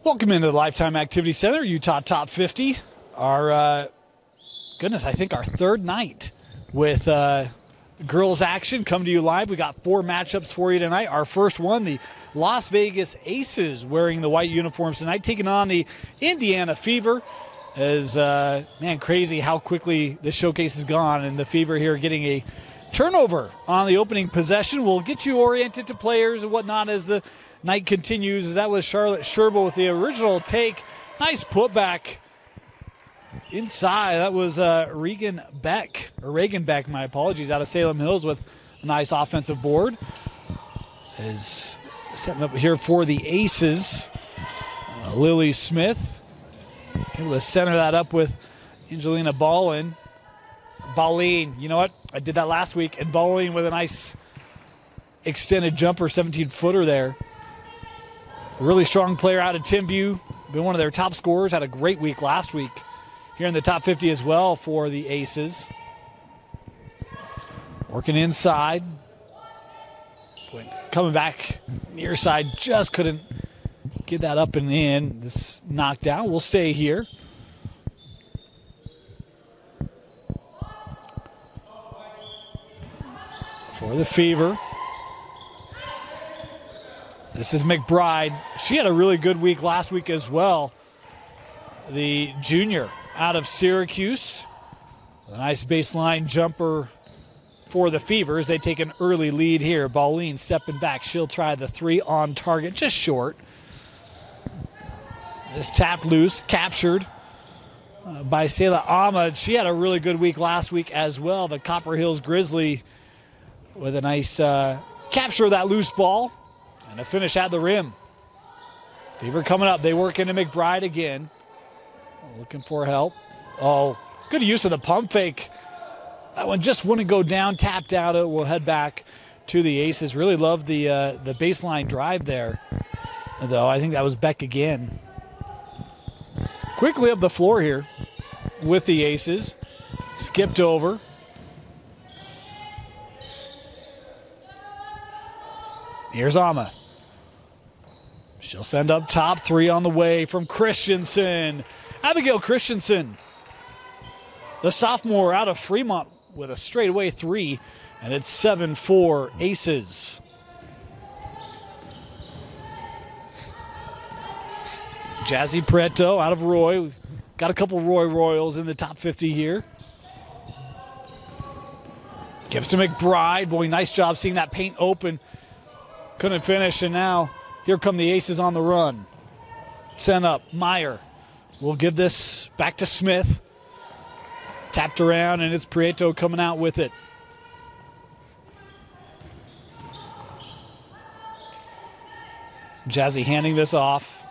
Welcome into the Lifetime Activity Center, Utah Top 50. Our, goodness, I think our third night with girls action come to you live. We got 4 matchups for you tonight. Our first one, the Las Vegas Aces wearing the white uniforms tonight, taking on the Indiana Fever. As, man, crazy how quickly the showcase has gone, and the Fever here getting a turnover on the opening possession. We'll get you oriented to players and whatnot as the night continues, as that was Charlotte Sherbo with the original take. Nice putback inside. That was Reagan Beck, my apologies, out of Salem Hills with a nice offensive board. Is setting up here for the Aces. Lily Smith able to center that up with Angelina Ballin. You know what? I did that last week, and Ballin with a nice extended jumper, 17-footer there. A really strong player out of Timbview. Been one of their top scorers. Had a great week last week here in the top 50 as well for the Aces. Working inside. Coming back near side. Just couldn't get that up and in. This knocked down. We'll stay here. For the Fever. This is McBride. She had a really good week last week as well. The junior out of Syracuse. A nice baseline jumper for the Fevers. They take an early lead here. Ballin stepping back. She'll try the 3 on target, just short. This tapped loose, captured by Sayla Ahmad. She had a really good week last week as well. The Copper Hills Grizzly with a nice capture of that loose ball. And a finish at the rim. Fever coming up. They work into McBride again. Looking for help. Oh, good use of the pump fake. That one just wouldn't go down. Tapped out. It will head back to the Aces. Really love the baseline drive there. Though I think that was Beck again. Quickly up the floor here with the Aces. Skipped over. Here's Ama. She'll send up top. 3 on the way from Christensen. Abigail Christensen, the sophomore out of Fremont with a straightaway 3, and it's 7-4 Aces. Jazzy Preto out of Roy. We've got a couple Roy Royals in the top 50 here. Gives to McBride. Boy, nice job seeing that paint open. Couldn't finish, and now here come the Aces on the run. Sent up, Meyer. We'll give this back to Smith. Tapped around, and it's Prieto coming out with it. Jazzy handing this off.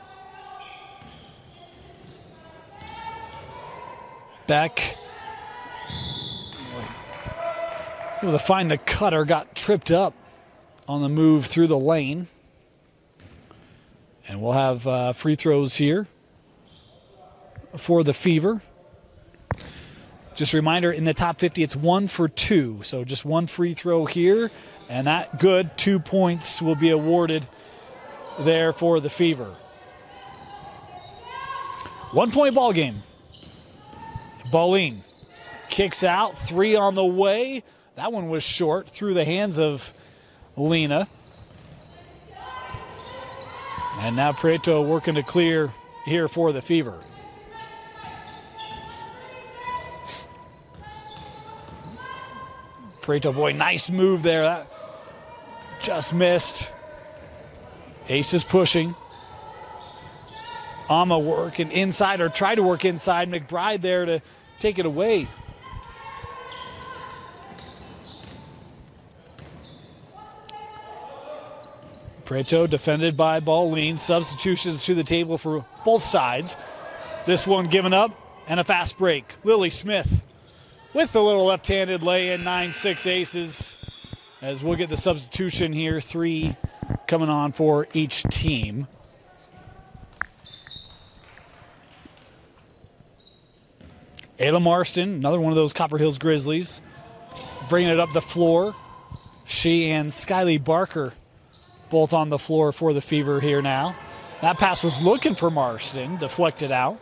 Beck. Able to find the cutter, got tripped up on the move through the lane. And we'll have free throws here for the Fever. Just a reminder, in the top 50, it's 1 for 2. So just 1 free throw here, and that good. 2 points will be awarded there for the Fever. 1-point ball game. Ballin kicks out, 3 on the way. That one was short, through the hands of Lena. And now Prieto working to clear here for the Fever. Prieto, boy, nice move there. That just missed. Ace is pushing. Ama working inside, or try to work inside. McBride there to take it away. Prieto defended by Ballin. Substitutions to the table for both sides. This one given up, and a fast break. Lily Smith with the little left-handed lay-in, 9-6 Aces. As we'll get the substitution here, 3 coming on for each team. Ayla Marston, another one of those Copper Hills Grizzlies, bringing it up the floor. She and Skyly Barker both on the floor for the Fever here now. That pass was looking for Marston, deflected out.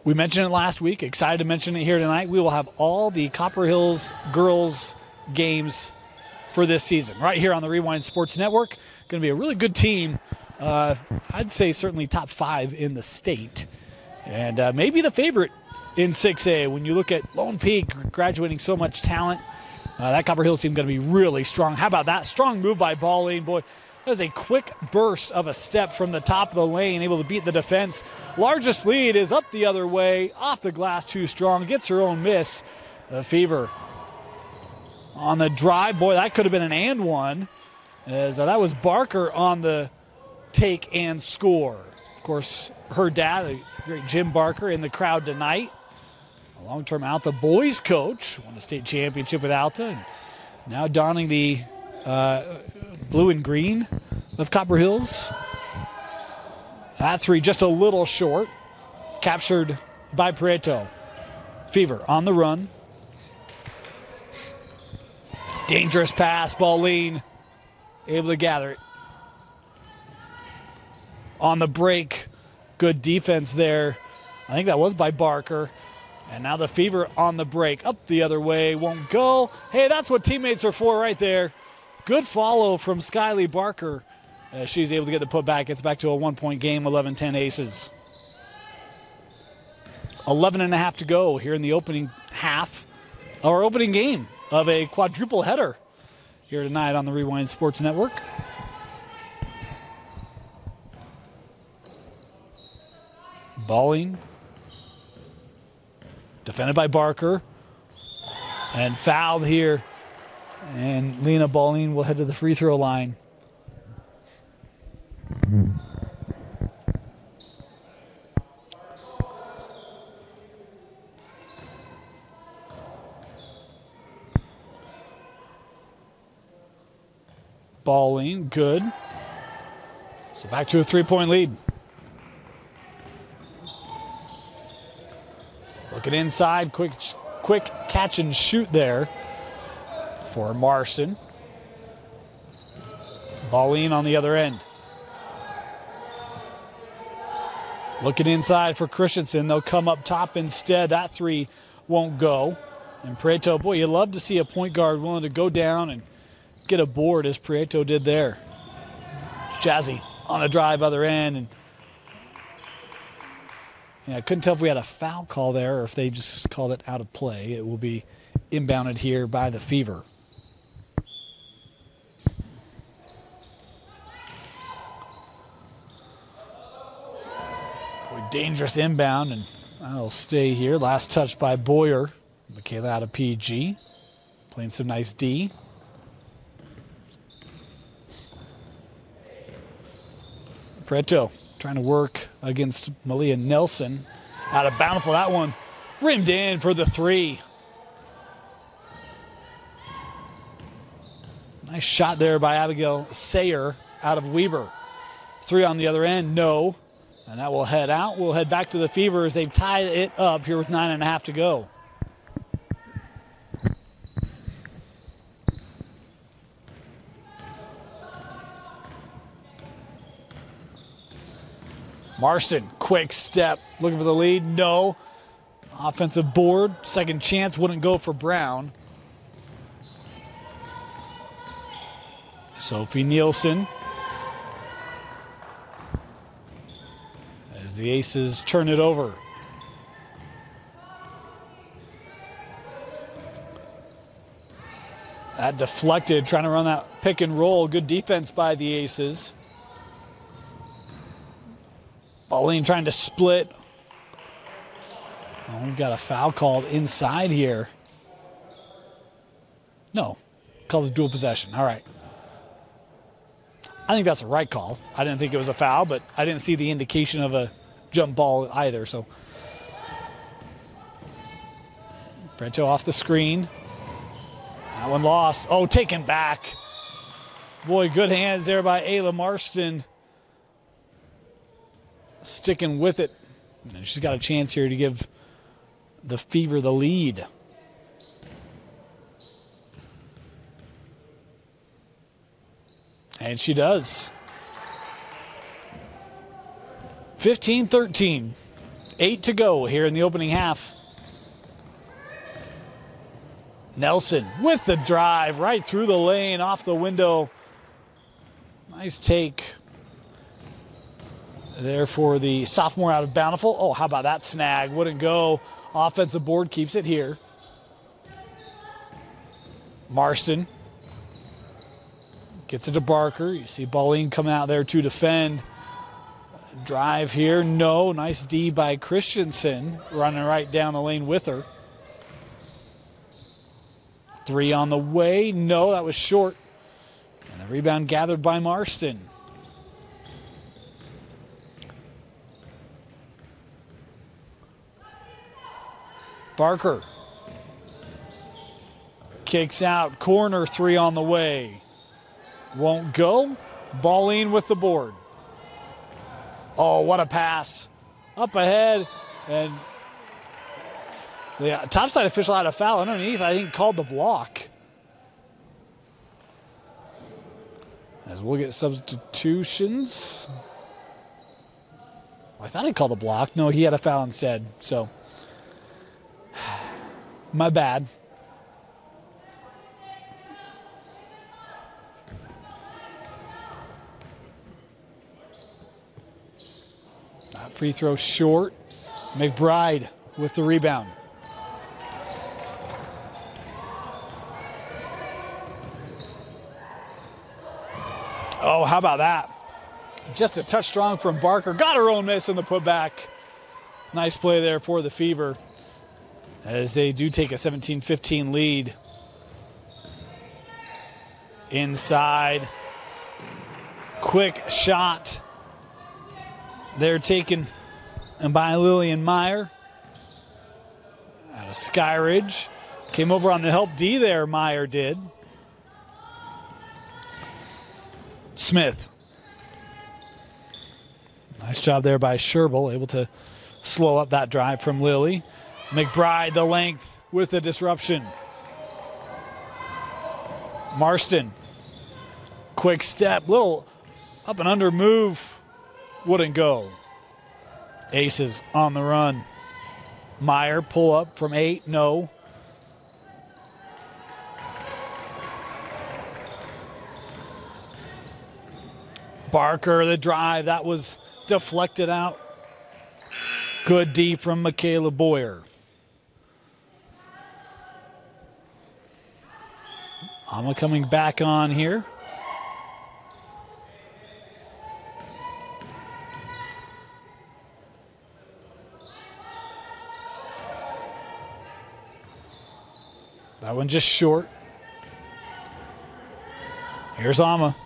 We mentioned it last week. Excited to mention it here tonight. We will have all the Copper Hills girls games for this season right here on the Rewind Sports Network. Going to be a really good team. I'd say certainly top 5 in the state. And maybe the favorite in 6A when you look at Lone Peak graduating so much talent. That Copper Hills team going to be really strong. How about that? Strong move by Balling. Boy, that was a quick burst of a step from the top of the lane, able to beat the defense. Largest lead is up the other way, off the glass, too strong. Gets her own miss. The Fever on the drive. Boy, that could have been an and one, as that was Barker on the take and score. Of course, her dad, the great Jim Barker, in the crowd tonight. A long-term Alta boys coach, won a state championship with Alta, and now donning the blue and green of Copper Hills. That three just a little short. Captured by Prieto. Fever on the run. Dangerous pass, Pauline able to gather it. On the break, good defense there. I think that was by Barker. And now the Fever on the break. Up the other way, won't go. Hey, that's what teammates are for right there. Good follow from Skyly Barker. She's able to get the putback. It's back to a 1-point game, 11-10 Aces. 11.5 to go here in the opening half, our opening game of a quadruple header here tonight on the Rewind Sports Network. Balling. Defended by Barker. And fouled here. And Lena Balling will head to the free throw line. Balling, good. So back to a 3-point lead. Looking inside, quick catch and shoot there for Marston. Balling on the other end. Looking inside for Christensen. They'll come up top instead. That three won't go. And Prieto, boy, you love to see a point guard willing to go down and get a board as Prieto did there. Jazzy on a drive other end. And yeah, I couldn't tell if we had a foul call there or if they just called it out of play. It will be inbounded here by the Fever. Boy, dangerous inbound, and that'll stay here. Last touch by Boyer. Michaela out of PG. Playing some nice D. Prieto trying to work against Malia Nelson. Out of bountiful, that one rimmed in for the three. Nice shot there by Abigail Sayer out of Weber. Three on the other end, no. And that will head out. We'll head back to the Fever as they've tied it up here with 9.5 to go. Marston, quick step, looking for the lead, no. Offensive board, second chance, wouldn't go for Brown. Sophie Nielsen. As the Aces turn it over. That deflected, trying to run that pick and roll. Good defense by the Aces. Balling trying to split. Oh, we've got a foul called inside here. No, called a dual possession. All right. I think that's the right call. I didn't think it was a foul, but I didn't see the indication of a jump ball either. So, Prieto off the screen. That one lost. Oh, taken back. Boy, good hands there by Ayla Marston. Sticking with it. And she's got a chance here to give the Fever the lead. And she does. 15-13. 8 to go here in the opening half. Nelson with the drive right through the lane, off the window. Nice take there for the sophomore out of Bountiful. Oh, how about that snag? Wouldn't go. Offensive board keeps it here. Marston gets it to Barker. You see Pauline coming out there to defend. Drive here, no. Nice D by Christensen, running right down the lane with her. 3 on the way, no, that was short. And the rebound gathered by Marston. Barker kicks out, corner 3 on the way. Won't go. Pauline with the board. Oh, what a pass. Up ahead, and the topside official had a foul underneath. I think called the block. As we'll get substitutions. I thought he called the block. No, he had a foul instead. So, my bad. Free throw short. McBride with the rebound. Oh, how about that? Just a touch strong from Barker. Got her own miss in the putback. Nice play there for the Fever as they do take a 17-15 lead. Inside. Quick shot. They're taken by Lillian Meyer out of Skyridge. Came over on the help D there, Meyer did. Smith. Nice job there by Sherbel, able to slow up that drive from Lilly. McBride, the length with the disruption. Marston. Quick step, little up and under move. Wouldn't go. Aces on the run. Meyer pull up from 8, no. Barker, the drive, that was deflected out. Good D from Michaela Boyer. Alma coming back on here. That one just short. Here's Alma.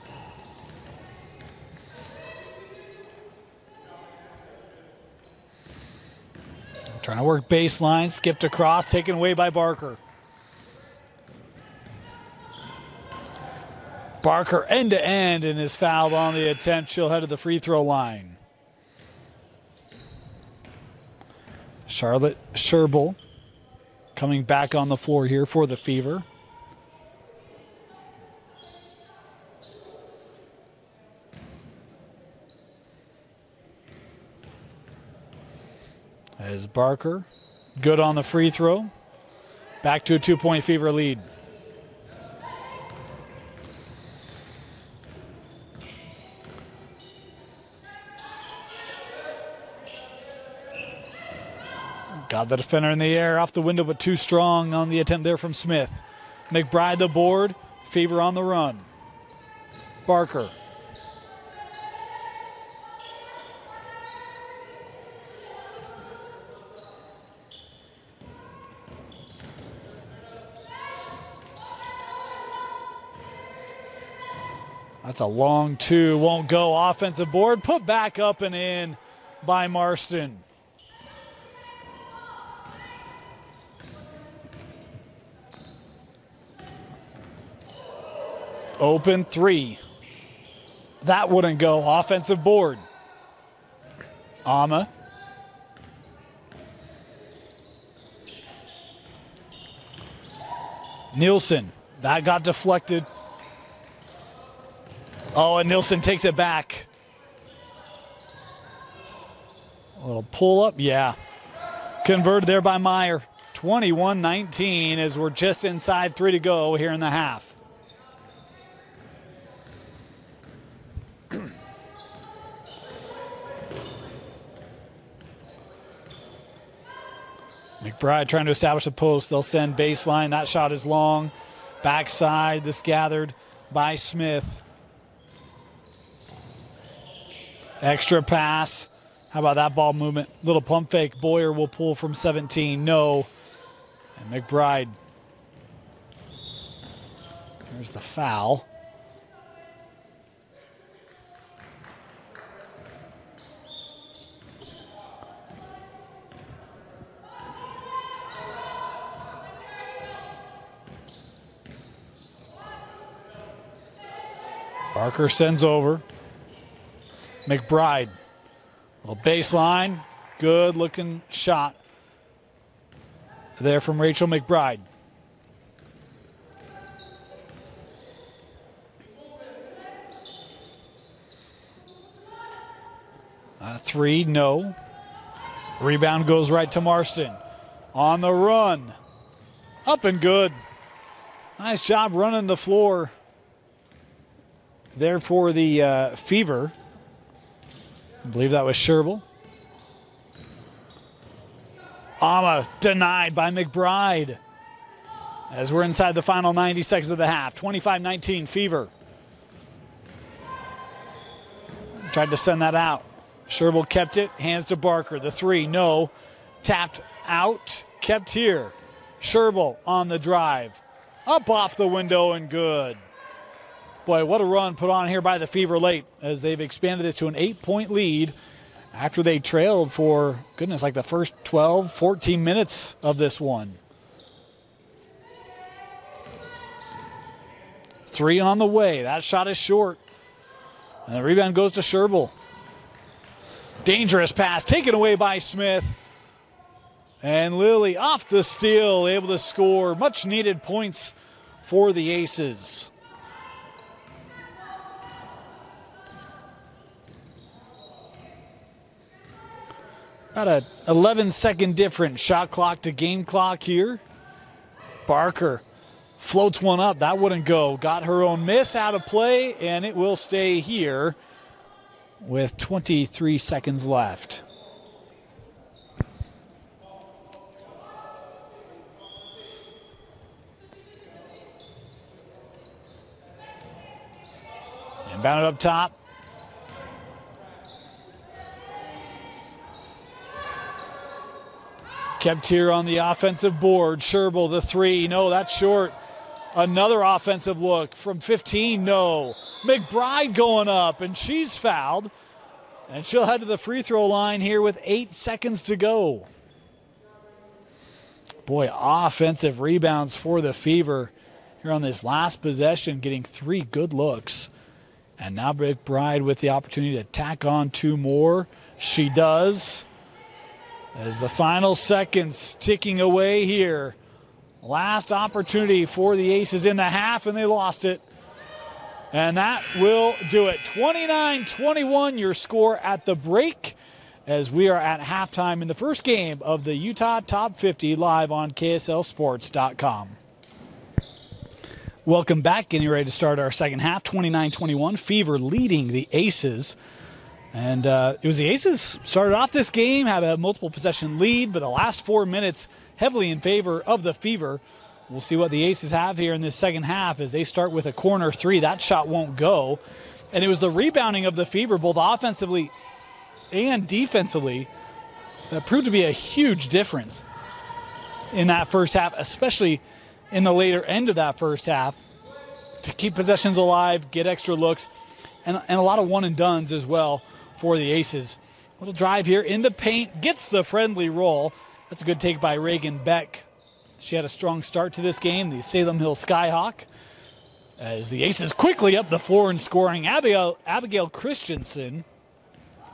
Trying to work baseline, skipped across, taken away by Barker. Barker end to end and is fouled on the attempt. She'll head to the free throw line. Charlotte Sherbel coming back on the floor here for the Fever. As Barker, good on the free throw. Back to a 2-point Fever lead. Got the defender in the air, off the window, but too strong on the attempt there from Smith. McBride the board, Fever on the run. Barker. That's a long 2, won't go. Offensive board, put back up and in by Marston. Open 3. That wouldn't go. Offensive board. Alma. Nielsen. That got deflected. Oh, and Nilsson takes it back. A little pull up, yeah. Converted there by Meyer. 21-19 as we're just inside 3 to go here in the half. McBride trying to establish a post. They'll send baseline. That shot is long. Backside, this gathered by Smith. Extra pass. How about that ball movement? Little pump fake. Boyer will pull from 17. No. And McBride. Here's the foul. Barker sends over. McBride. Little baseline. Good looking shot there from Rachel McBride. Three, no. Rebound goes right to Marston. On the run. Up and good. Nice job running the floor there for the Fever. I believe that was Sherbel. Ama denied by McBride as we're inside the final 90 seconds of the half. 25-19 Fever. Tried to send that out. Sherbel kept it. Hands to Barker. The three, no. Tapped out. Kept here. Sherbel on the drive. Up off the window and good. Boy, what a run put on here by the Fever late as they've expanded this to an 8-point lead after they trailed for, goodness, like the first 12, 14 minutes of this one. Three on the way. That shot is short. And the rebound goes to Sherbel. Dangerous pass taken away by Smith. And Lilly off the steal, able to score much needed points for the Aces. About a 11-second difference shot clock to game clock here. Barker floats one up. That wouldn't go. Got her own miss out of play, and it will stay here with 23 seconds left. Inbounded up top. Kept here on the offensive board. Sherbel, the three. No, that's short. Another offensive look from 15. No. McBride going up, and she's fouled. And she'll head to the free throw line here with 8 seconds to go. Boy, offensive rebounds for the Fever here on this last possession, getting 3 good looks. And now McBride with the opportunity to tack on 2 more. She does. As the final seconds ticking away here. Last opportunity for the Aces in the half, and they lost it. And that will do it. 29-21 your score at the break as we are at halftime in the first game of the Utah Top 50 live on KSLSports.com. Welcome back. Getting ready to start our second half. 29-21. Fever leading the Aces. And it was the Aces started off this game, had a multiple possession lead, but the last 4 minutes heavily in favor of the Fever. We'll see what the Aces have here in this second half as they start with a corner three. That shot won't go. And it was the rebounding of the Fever, both offensively and defensively, that proved to be a huge difference in that first half, especially in the later end of that first half, to keep possessions alive, get extra looks, and a lot of one-and-dones as well for the Aces. Little drive here in the paint, gets the friendly roll. That's a good take by Reagan Beck. She had a strong start to this game, the Salem Hill Skyhawk. As the Aces quickly up the floor and scoring. Abigail Christensen.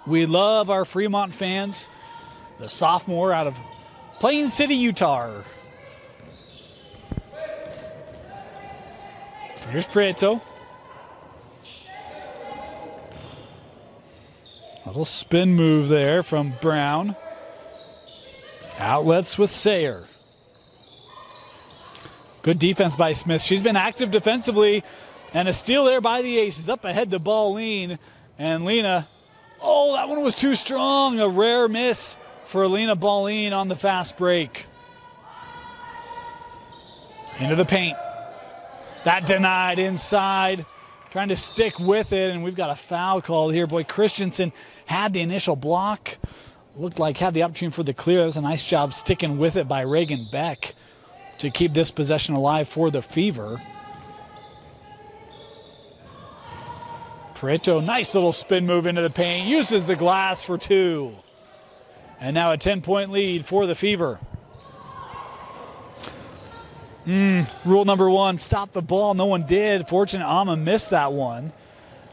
We love our Fremont fans. The sophomore out of Plain City, Utah. Here's Prieto. Little spin move there from Brown. Outlets with Sayer. Good defense by Smith. She's been active defensively. And a steal there by the Aces. Up ahead to Balleen. And Lena, oh, that one was too strong. A rare miss for Lena Balleen on the fast break. Into the paint. That denied inside. Trying to stick with it, and we've got a foul called here. Boy, Christensen had the initial block. Looked like had the opportunity for the clear. It was a nice job sticking with it by Reagan Beck to keep this possession alive for the Fever. Prieto, nice little spin move into the paint. Uses the glass for two. And now a 10-point lead for the Fever. Rule number one, stop the ball. No one did. Fortunate Ama missed that one.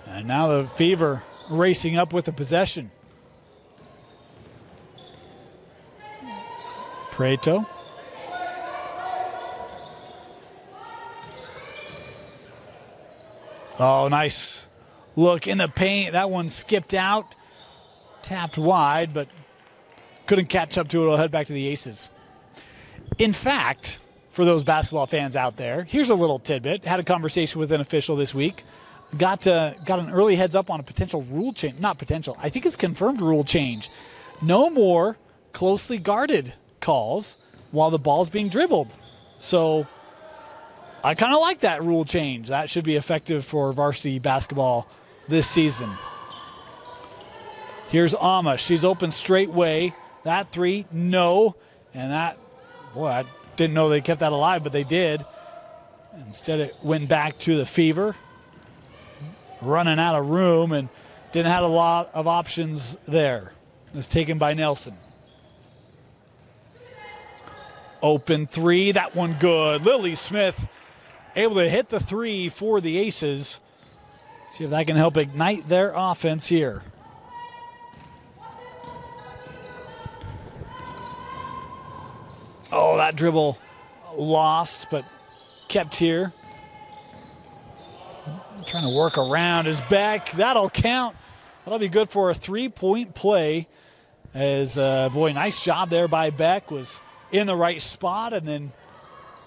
And now the Fever racing up with the possession. Prieto. Oh, nice look in the paint. That one skipped out. Tapped wide, but couldn't catch up to it. It'll head back to the Aces. In fact, for those basketball fans out there, here's a little tidbit. Had a conversation with an official this week. Got an early heads up on a potential rule change. Not potential. I think it's confirmed rule change. No more closely guarded calls while the ball's being dribbled. So I kind of like that rule change. That should be effective for varsity basketball this season. Here's Ama. She's open straight way. That three, no. And that, boy, I didn't know they kept that alive, but they did. Instead, it went back to the Fever. Running out of room and didn't have a lot of options there. It's taken by Nelson. Open three, that one good. Lily Smith able to hit the three for the Aces. See if that can help ignite their offense here. Oh, that dribble lost, but kept here. Trying to work around his back. That'll count. That'll be good for a three-point play. As, boy, nice job there by Beck. Was in the right spot and then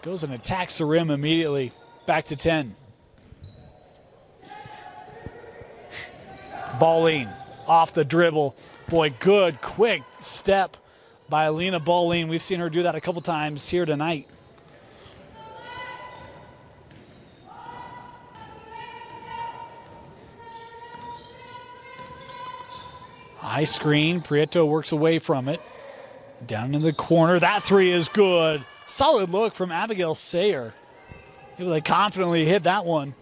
goes and attacks the rim immediately. Back to 10. Balleen off the dribble. Boy, good, quick step by Lena Balleen. We've seen her do that a couple times here tonight. High screen. Prieto works away from it. Down in the corner. That three is good. Solid look from Abigail Sayer. Able to confidently hit that one.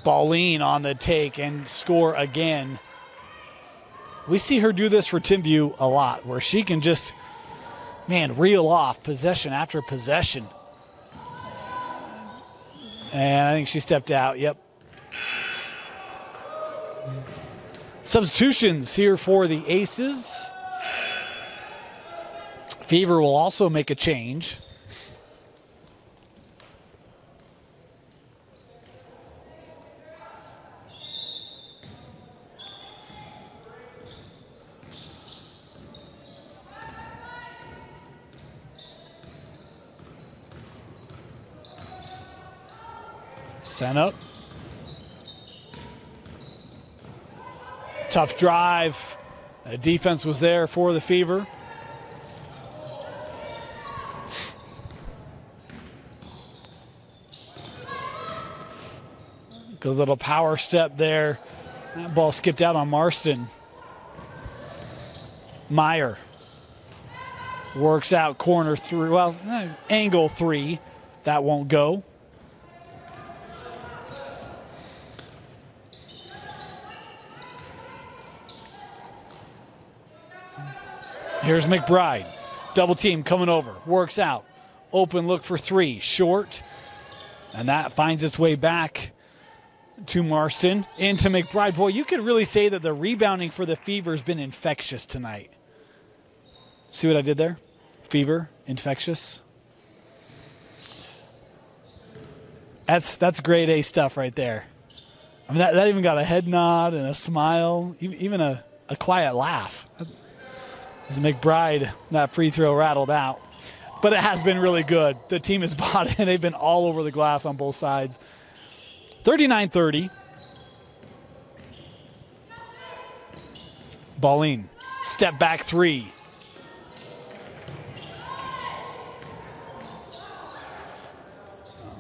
Balleen on the take and score again. We see her do this for Timpview a lot, where she can just, man, reel off possession after possession. And I think she stepped out. Yep. Substitutions here for the Aces. Fever will also make a change. Sent up. Tough drive. The defense was there for the Fever. Good little power step there. That ball skipped out on Marston. Meyer works out corner three. Well, angle three. That won't go. Here's McBride. Double team coming over. Works out. Open look for three. Short. And that finds its way back to Marston. Into McBride. Boy, you could really say that the rebounding for the Fever has been infectious tonight. See what I did there? Fever, infectious. That's grade A stuff right there. I mean, that even got a head nod and a smile, even a quiet laugh. As McBride, that free throw rattled out. But it has been really good. The team has bought it. They've been all over the glass on both sides. 39-30. Balleen, step back three.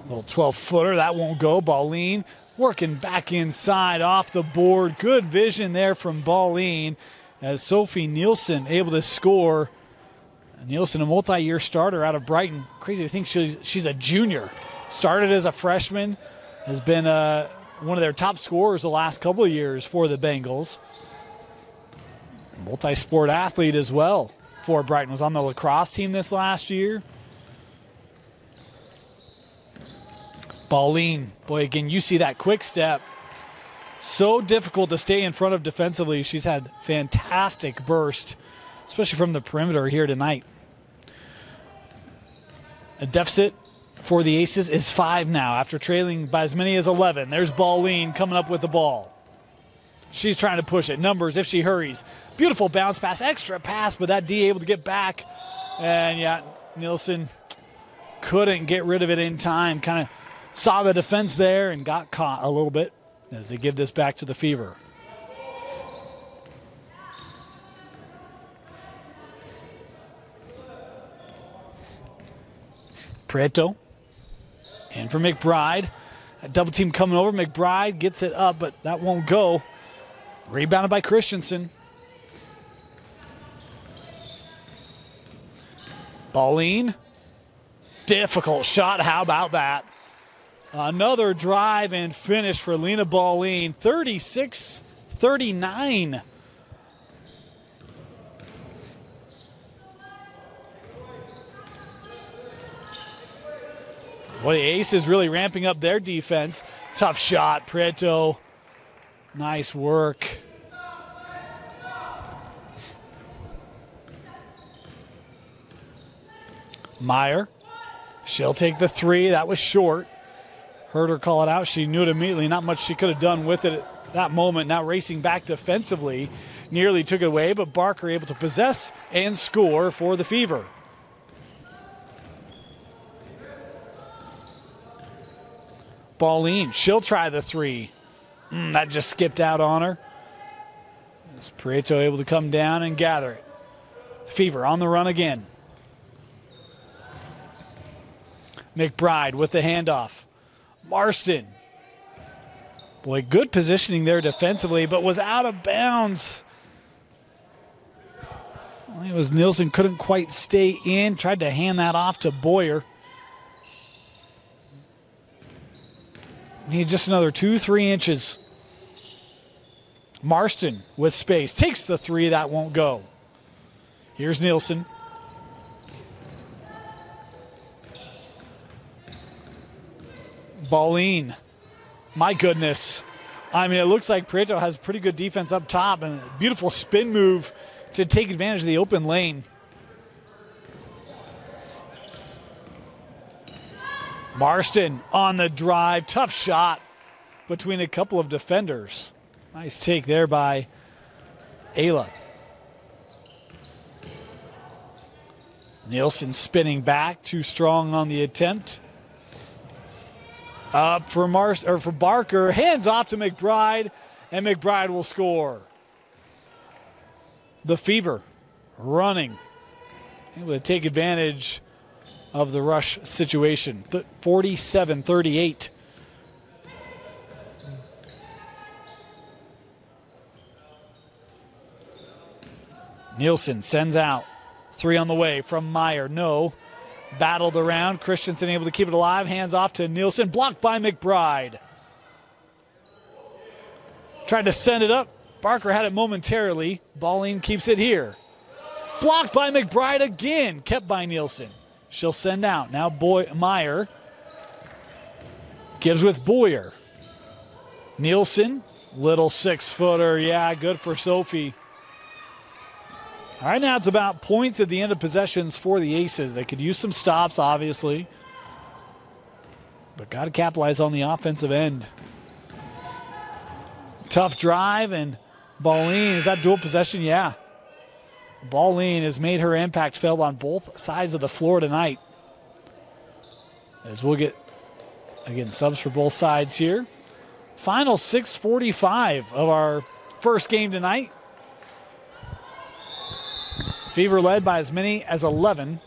Little 12-footer, that won't go. Balleen working back inside off the board. Good vision there from Balleen as Sophie Nielsen able to score. Nielsen, a multi-year starter out of Brighton. Crazy to think she's a junior. Started as a freshman, has been one of their top scorers the last couple of years for the Bengals. Multi-sport athlete as well for Brighton. Was on the lacrosse team this last year. Balleen, boy, again, you see that quick step. So difficult to stay in front of defensively. She's had fantastic burst, especially from the perimeter here tonight. A deficit for the Aces is 5 now after trailing by as many as 11. There's Balleen coming up with the ball. She's trying to push it. Numbers if she hurries. Beautiful bounce pass, extra pass, but that D able to get back. And yeah, Nielsen couldn't get rid of it in time. Kind of saw the defense there and got caught a little bit as they give this back to the Fever. Prieto in for McBride. A double team coming over. McBride gets it up, but that won't go. Rebounded by Christensen. Balleen. Difficult shot. How about that? Another drive and finish for Lena Balleen. 36-39. Boy, the Aces really ramping up their defense. Tough shot, Prieto. Nice work. Meyer. She'll take the three. That was short. Heard her call it out. She knew it immediately. Not much she could have done with it at that moment. Now racing back defensively. Nearly took it away, but Barker able to possess and score for the Fever. Balleen, she'll try the three. That just skipped out on her. Is Prieto able to come down and gather it. Fever on the run again. McBride with the handoff. Marston. Boy, good positioning there defensively, but was out of bounds. It was Nielsen couldn't quite stay in. Tried to hand that off to Boyer. Need just another 2-3 inches. Marston with space. Takes the three. That won't go. Here's Nielsen. Balleen. My goodness. I mean, it looks like Prieto has pretty good defense up top and a beautiful spin move to take advantage of the open lane. Marston on the drive. Tough shot between a couple of defenders. Nice take there by Ayla. Nielsen spinning back. Too strong on the attempt. Up for Barker. Hands off to McBride, and McBride will score. The Fever running. Able to take advantage of the rush situation. 47-38. Nielsen sends out. Three on the way from Meyer. No. Battled around. Christensen able to keep it alive. Hands off to Nielsen. Blocked by McBride. Tried to send it up. Barker had it momentarily. Balleen keeps it here. Blocked by McBride again. Kept by Nielsen. She'll send out. Now Meyer gives with Boyer. Nielsen. Little 6-footer. Yeah, good for Sophie. All right, now it's about points at the end of possessions for the Aces. They could use some stops, obviously, but got to capitalize on the offensive end. Tough drive, and Balleen, is that dual possession? Yeah. Balleen has made her impact felt on both sides of the floor tonight. As we'll get, again, subs for both sides here. Final 6:45 of our first game tonight. Fever led by as many as 11.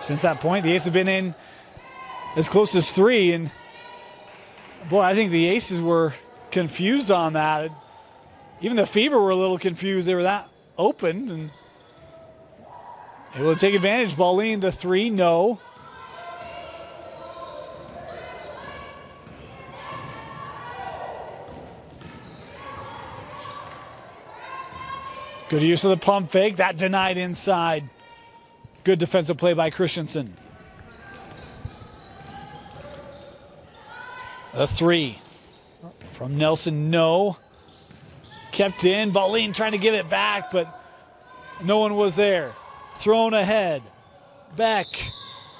Since that point, the Aces have been in as close as 3, and boy, I think the Aces were confused on that. Even the Fever were a little confused. They were that open and able to take advantage. Balleen, the 3, no. Good use of the pump fake. That denied inside. Good defensive play by Christensen. The 3 from Nelson, no. Kept in. Balleen trying to give it back, but no one was there. Thrown ahead. Beck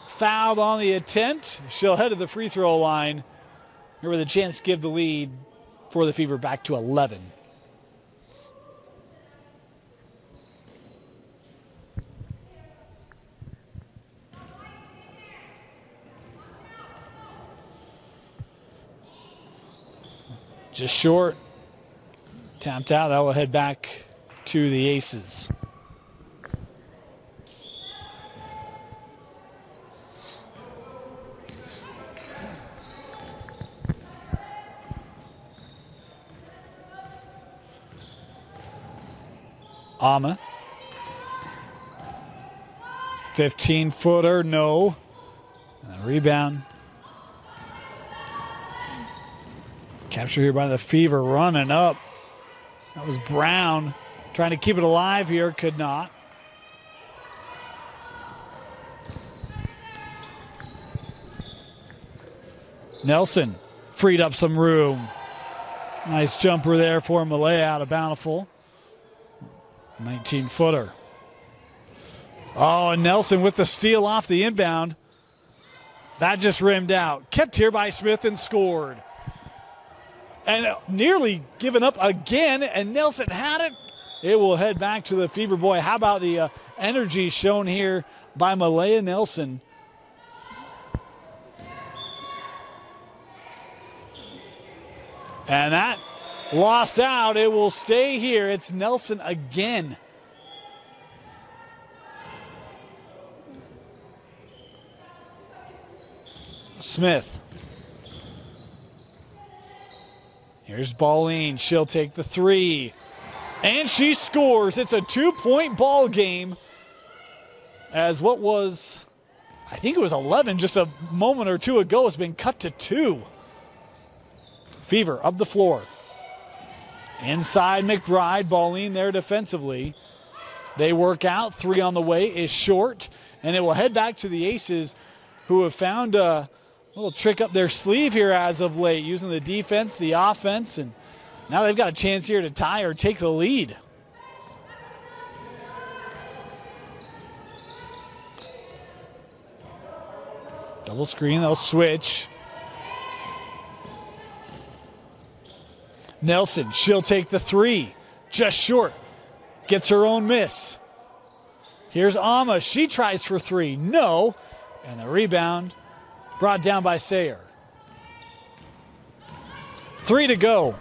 fouled on the attempt. She'll head to the free throw line. Here with a chance to give the lead for the Fever back to 11. Just short. Tapped out. That will head back to the Aces. Ama. 15-footer, no. And a rebound. Capture here by the Fever, running up. That was Brown trying to keep it alive here, could not. Nelson freed up some room. Nice jumper there for Malaya out of Bountiful. 19-footer. Oh, and Nelson with the steal off the inbound. That just rimmed out. Kept here by Smith and scored. And nearly given up again, and Nelson had it. It will head back to the Fever boy. How about the energy shown here by Malaya Nelson? And that lost out. It will stay here. It's Nelson again. Smith. Here's Balleen. She'll take the 3. And she scores. It's a 2-point ball game. As what was, I think it was 11 just a moment or two ago, has been cut to 2. Fever up the floor. Inside McBride. Balleen there defensively. They work out. 3 on the way is short. And it will head back to the Aces, who have found a little trick up their sleeve here as of late, using the defense, the offense, and now they've got a chance here to tie or take the lead. Double screen, they'll switch. Nelson, she'll take the 3. Just short. Gets her own miss. Here's Ama. She tries for 3. No. And the rebound brought down by Sayer. 3 to go.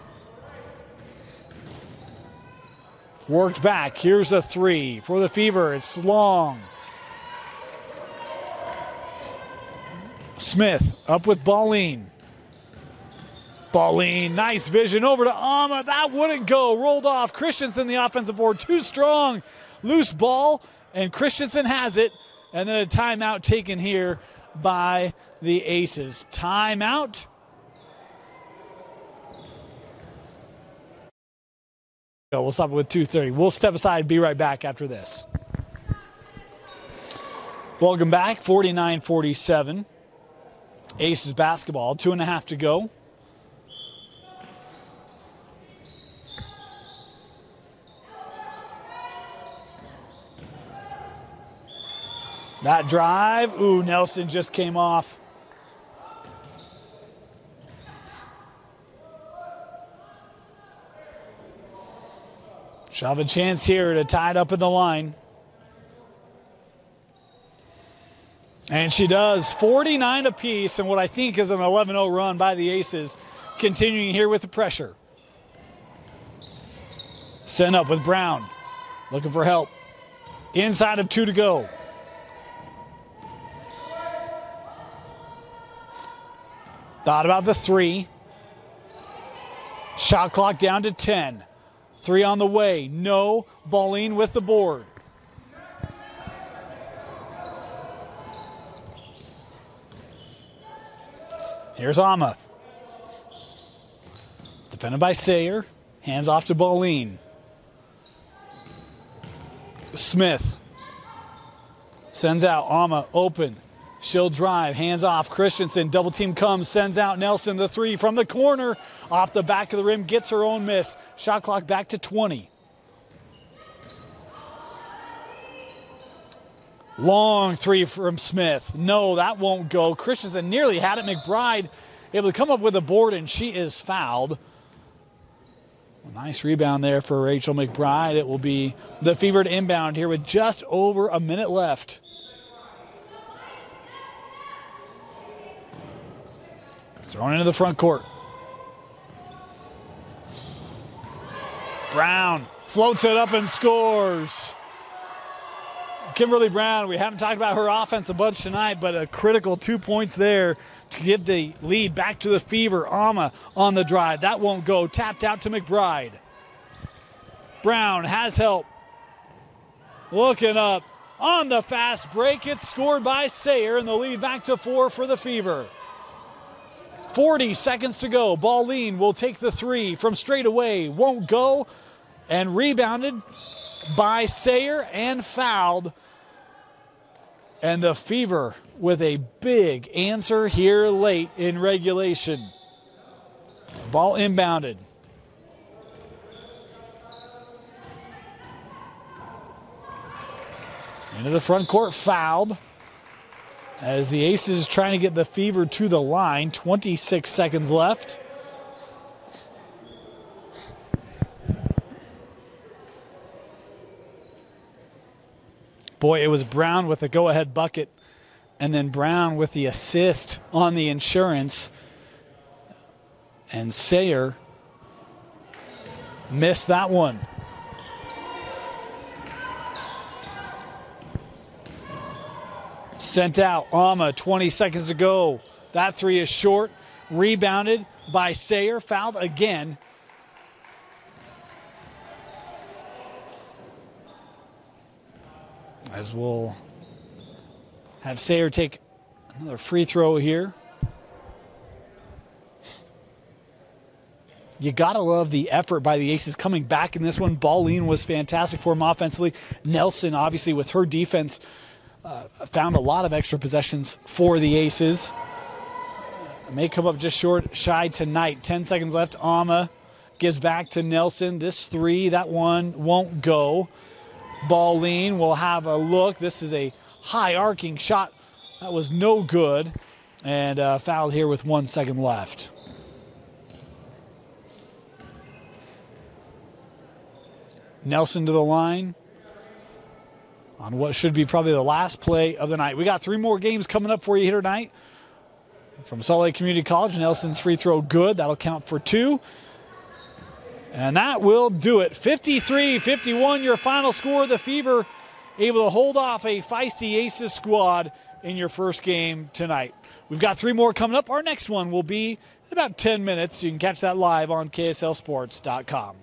Worked back. Here's a 3 for the Fever. It's long. Smith up with Balleen. Balleen, nice vision over to Ama. That wouldn't go. Rolled off. Christensen, the offensive board, too strong. Loose ball, and Christensen has it. And then a timeout taken here by the Aces. Timeout. We'll stop it with 2:30. We'll step aside and be right back after this. Welcome back. 49-47. Aces basketball. 2.5 to go. That drive, ooh, Nelson just came off. She'll have a chance here to tie it up in the line. And she does. 49 apiece, and what I think is an 11-0 run by the Aces. Continuing here with the pressure. Sent up with Brown. Looking for help. Inside of 2 to go. Thought about the 3. Shot clock down to 10. 3 on the way. No. Balleen with the board. Here's Ama. Defended by Sayer. Hands off to Balleen. Smith. Sends out. Ama open. She'll drive. Hands off. Christensen. Double team comes. Sends out Nelson. The 3 from the corner. Off the back of the rim. Gets her own miss. Shot clock back to 20. Long 3 from Smith. No, that won't go. Christensen nearly had it. McBride able to come up with a board, and she is fouled. A nice rebound there for Rachel McBride. It will be the Fever to inbound here with just over a minute left. Thrown into the front court. Brown floats it up and scores. Kimberly Brown, we haven't talked about her offense a bunch tonight, but a critical 2 points there to give the lead back to the Fever. Ama on the drive. That won't go. Tapped out to McBride. Brown has help. Looking up on the fast break. It's scored by Sayer, and the lead back to 4 for the Fever. 40 seconds to go. Balleen will take the 3 from straight away. Won't go. And rebounded by Sayer and fouled. And the Fever with a big answer here late in regulation. Ball inbounded. Into the front court, fouled. As the Aces trying to get the Fever to the line. 26 seconds left. Boy, it was Brown with the go-ahead bucket, and then Brown with the assist on the insurance. And Sayer missed that one. Sent out. Ama, 20 seconds to go. That 3 is short. Rebounded by Sayer. Fouled again. As we'll have Sayer take another free throw here. You got to love the effort by the Aces coming back in this one. Balleen was fantastic for him offensively. Nelson, obviously, with her defense, found a lot of extra possessions for the Aces. May come up just short, shy tonight. 10 seconds left. Ama gives back to Nelson. This 3, that one won't go. Balleen will have a look. This is a high arcing shot. That was no good. And fouled here with 1 second left. Nelson to the line on what should be probably the last play of the night. We got 3 more games coming up for you here tonight. From Salt Lake Community College, Nelson's free throw good. That'll count for 2. And that will do it. 53-51, your final score. The Fever able to hold off a feisty Aces squad in your first game tonight. We've got 3 more coming up. Our next one will be in about 10 minutes. You can catch that live on KSLSports.com.